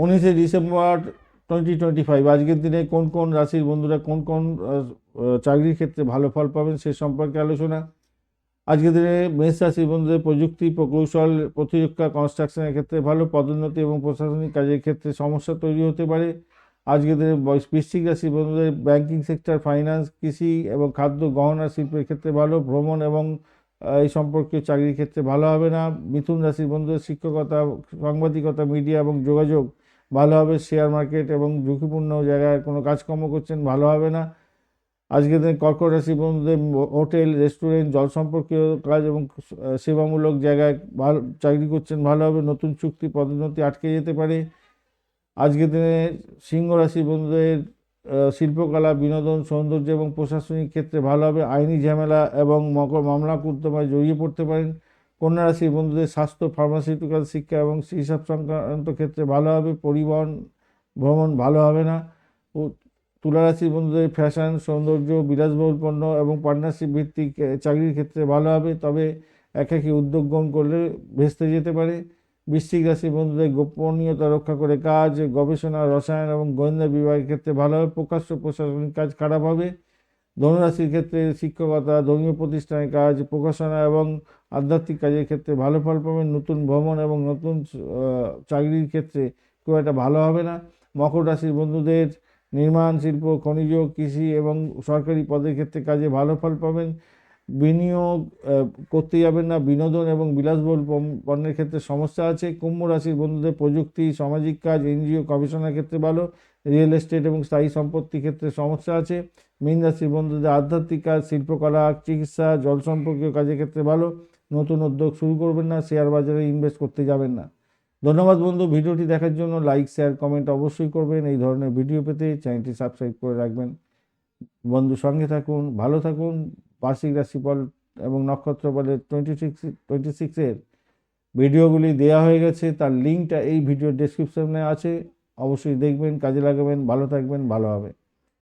19 December 2025 আজকের দিনে কোন কোন রাশির বন্ধুরা কোন কোন চাকরির ক্ষেত্রে ভালো ফল পাবেন সে সম্পর্কে আলোচনা। আজকের দিনে মেষ রাশির বন্ধুদের প্রযুক্তি, প্রকৌশল, প্রতিরক্ষা, কনস্ট্রাকশনের ক্ষেত্রে ভালো, পদোন্নতি এবং প্রশাসনিক কাজের ক্ষেত্রে সমস্যা তৈরি হতে পারে। আজকের দিনে বৃশ্চিক রাশির বন্ধুদের ব্যাংকিং সেক্টর, ফাইন্যান্স, কৃষি এবং খাদ্য, গহনা শিল্পের ক্ষেত্রে ভালো, ভ্রমণ এবং এই সম্পর্কীয় চাকরির ক্ষেত্রে ভালো হবে না। মিথুন রাশির বন্ধুদের শিক্ষকতা, সাংবাদিকতা, মিডিয়া এবং যোগাযোগ ভালো হবে। শেয়ার মার্কেট এবং ঝুঁকিপূর্ণ জায়গায় কোনো কাজকর্ম করছেন, ভালো হবে না। আজকের দিনে কর্কট রাশি বন্ধুদের হোটেল, রেস্টুরেন্ট, জল সম্পর্কীয় কাজ এবং সেবামূলক জায়গায় ভালো চাকরি করছেন, ভালো হবে। নতুন চুক্তি, পদোন্নতি আটকে যেতে পারে। আজকের দিনে সিংহ রাশি বন্ধুদের শিল্পকলা, বিনোদন, সৌন্দর্য এবং প্রশাসনিক ক্ষেত্রে ভালো হবে। আইনি ঝামেলা এবং মামলা মোকদ্দমায় জড়িয়ে পড়তে পারেন। কন্যা রাশির বন্ধুদের স্বাস্থ্য, ফার্মাসিউটিক্যাল, শিক্ষা এবং হিসাব সংক্রান্ত ক্ষেত্রে ভালো হবে। পরিবহন, ভ্রমণ ভালো হবে না। তুলা রাশির বন্ধুদের ফ্যাশন, সৌন্দর্য, বিলাসবহুল পণ্য এবং পার্টনারশিপ ভিত্তিক চাকরির ক্ষেত্রে ভালো হবে, তবে একাকী উদ্যোগ গ্রহণ করলে ভেস্তে যেতে পারে। বৃশ্চিক রাশির বন্ধুদের গোপনীয়তা রক্ষা করে কাজ, গবেষণা, রসায়ন এবং গোয়েন্দা বিভাগের ক্ষেত্রে ভালো হবে। প্রকাশ্য প্রশাসনিক কাজ খারাপ হবে। ধনুরাশির ক্ষেত্রে শিক্ষকতা, ধর্মীয় প্রতিষ্ঠানের কাজ, প্রকাশনা এবং আধ্যাত্মিক কাজের ক্ষেত্রে ভালো ফল পাবেন। নতুন ভ্রমণ এবং নতুন চাকরির ক্ষেত্রে খুব একটা ভালো হবে না। মকর রাশির বন্ধুদের নির্মাণ শিল্প, খনিজ, কৃষি এবং সরকারি পদের ক্ষেত্রে কাজে ভালো ফল পাবেন। বিনিয়োগ করতে যাবেন না। বিনোদন এবং বিলাসবহুল পণ্যের ক্ষেত্রে সমস্যা আছে। কুম্ভ রাশির বন্ধুদের প্রযুক্তি, সামাজিক কাজ, এনজিও, গবেষণার ক্ষেত্রে ভালো। রিয়েল এস্টেট এবং স্থায়ী সম্পত্তির ক্ষেত্রে সমস্যা আছে। মীন রাশির বন্ধুদের আধ্যাত্মিক কাজ, শিল্পকলা, চিকিৎসা, জল সম্পর্কীয় কাজের ক্ষেত্রে ভালো। নতুন উদ্যোগ শুরু করবেন না। শেয়ার বাজারে ইনভেস্ট করতে যাবেন না। ধন্যবাদ বন্ধু, ভিডিওটি দেখার জন্য। লাইক, শেয়ার, কমেন্ট অবশ্যই করবেন। এই ধরনের ভিডিও পেতে চ্যানেলটি সাবস্ক্রাইব করে রাখবেন। বন্ধু সঙ্গে থাকুন, ভালো থাকুন। বার্ষিক রাশিফল এবং নক্ষত্র বলে 26-এর ভিডিওগুলি দেওয়া হয়ে গেছে, তার লিঙ্কটা এই ভিডিওর ডেসক্রিপশনে আছে। অবশ্যই দেখবেন, কাজে লাগাবেন। ভালো থাকবেন, ভালো হবে।